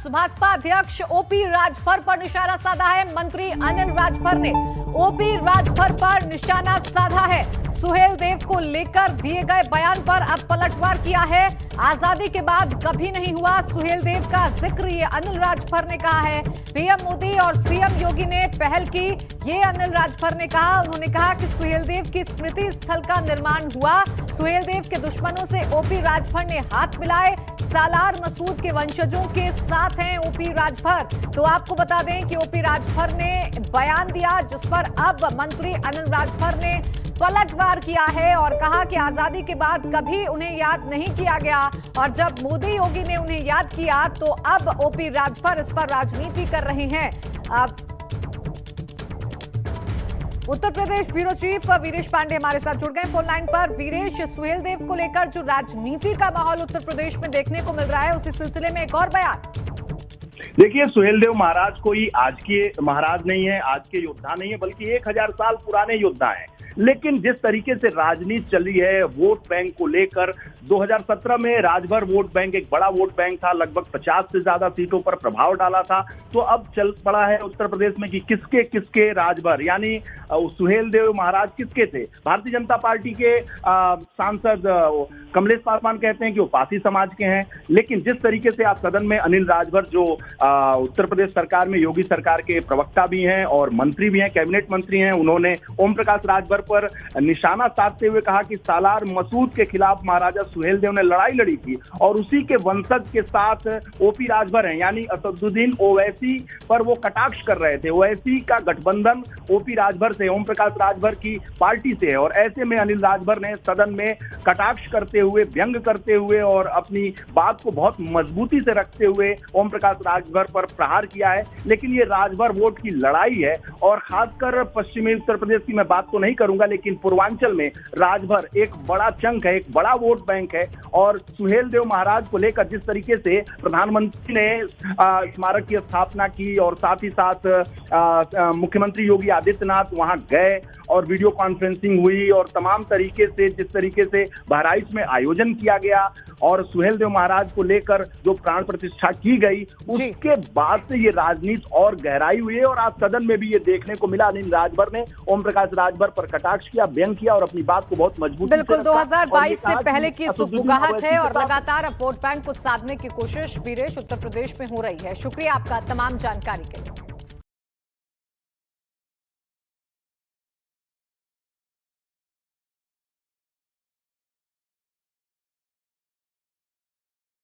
भाजपा अध्यक्ष ओपी राजभर पर निशाना साधा है। मंत्री अनिल राजभर ने ओपी राजभर पर निशाना साधा है। सुहेल देव को लेकर दिए गए बयान पर अब पलटवार किया है। आजादी के बाद कभी नहीं हुआ सुहेल देव का जिक्र, ये अनिल राजभर ने कहा है। पीएम मोदी और सीएम योगी ने पहल की, ये अनिल राजभर ने कहा। उन्होंने कहा कि सुहेल देव की स्मृति स्थल का निर्माण हुआ। सुहेल देव के दुश्मनों से ओपी राजभर ने हाथ मिलाए। सालार मसूद के वंशजों के साथ हैं ओपी राजभर। तो आपको बता दें कि ओपी राजभर ने बयान दिया, जिस पर अब मंत्री अनिल राजभर ने पलटवार किया है और कहा कि आजादी के बाद कभी उन्हें याद नहीं किया गया और जब मोदी योगी ने उन्हें याद किया तो अब ओपी राजभर इस पर राजनीति कर रहे हैं। उत्तर प्रदेश ब्यूरो चीफ वीरेश पांडे हमारे साथ जुड़ गए फोन लाइन पर। वीरेश, सुहेल देव को लेकर जो राजनीति का माहौल उत्तर प्रदेश में देखने को मिल रहा है, उसी सिलसिले में एक और बयान। देखिए, सुहेल देव महाराज कोई आज के महाराज नहीं है, आज के योद्धा नहीं है, बल्कि 1000 साल पुराने योद्धा हैं। लेकिन जिस तरीके से राजनीति चली है वोट बैंक को लेकर, 2017 में राजभर वोट बैंक एक बड़ा वोट बैंक था, लगभग 50 से ज्यादा सीटों पर प्रभाव डाला था। तो अब चल पड़ा है उत्तर प्रदेश में कि किसके किसके राजभर, यानी सुहेल देव महाराज किसके थे। भारतीय जनता पार्टी के सांसद कमलेश पासवान कहते हैं कि वो पासी समाज के हैं, लेकिन जिस तरीके से आज सदन में अनिल राजभर जो उत्तर प्रदेश सरकार में योगी सरकार के प्रवक्ता भी हैं और मंत्री भी हैं, कैबिनेट मंत्री हैं, उन्होंने ओम प्रकाश राजभर पर निशाना साधते हुए कहा कि सालार मसूद के खिलाफ महाराजा सुहेल देव ने लड़ाई लड़ी थी और उसी के वंशज के साथ ओपी राजभर हैं, यानी असदुद्दीन ओवैसी पर वो कटाक्ष कर रहे थे। ओवैसी का गठबंधन ओपी राजभर से, ओम प्रकाश राजभर की पार्टी से है और ऐसे में अनिल राजभर ने सदन में कटाक्ष करते हुए, व्यंग करते हुए और अपनी बात को बहुत मजबूती से रखते हुए ओम प्रकाश राजभर पर प्रहार किया है। लेकिन ये राजभर वोट की लड़ाई है और खासकर पश्चिमी उत्तर प्रदेश की मैं बात तो नहीं करूंगा, लेकिन पूर्वांचल में राजभर एक बड़ा चंक है, एक बड़ा वोट बैंक है। और सुहेल देव महाराज को लेकर जिस तरीके से प्रधानमंत्री ने स्मारक की स्थापना की और साथ ही साथ मुख्यमंत्री योगी आदित्यनाथ वहां गए और वीडियो कॉन्फ्रेंसिंग हुई और तमाम तरीके से जिस तरीके से बहराइच में आयोजन किया गया और सुहेल देव महाराज को लेकर जो प्राण प्रतिष्ठा की गई, उसके बाद से ये राजनीति और गहराई हुई है। और आज सदन में भी ये देखने को मिला, अनिल राजभर ने ओम प्रकाश राजभर पर कटाक्ष किया, व्यंग किया और अपनी बात को बहुत मजबूती बिल्कुल 2022 से पहले की सुगबुगाहट है और लगातार अब वोट बैंक को साधने की कोशिश वीरेश उत्तर प्रदेश में हो रही है। शुक्रिया आपका तमाम जानकारी के लिए।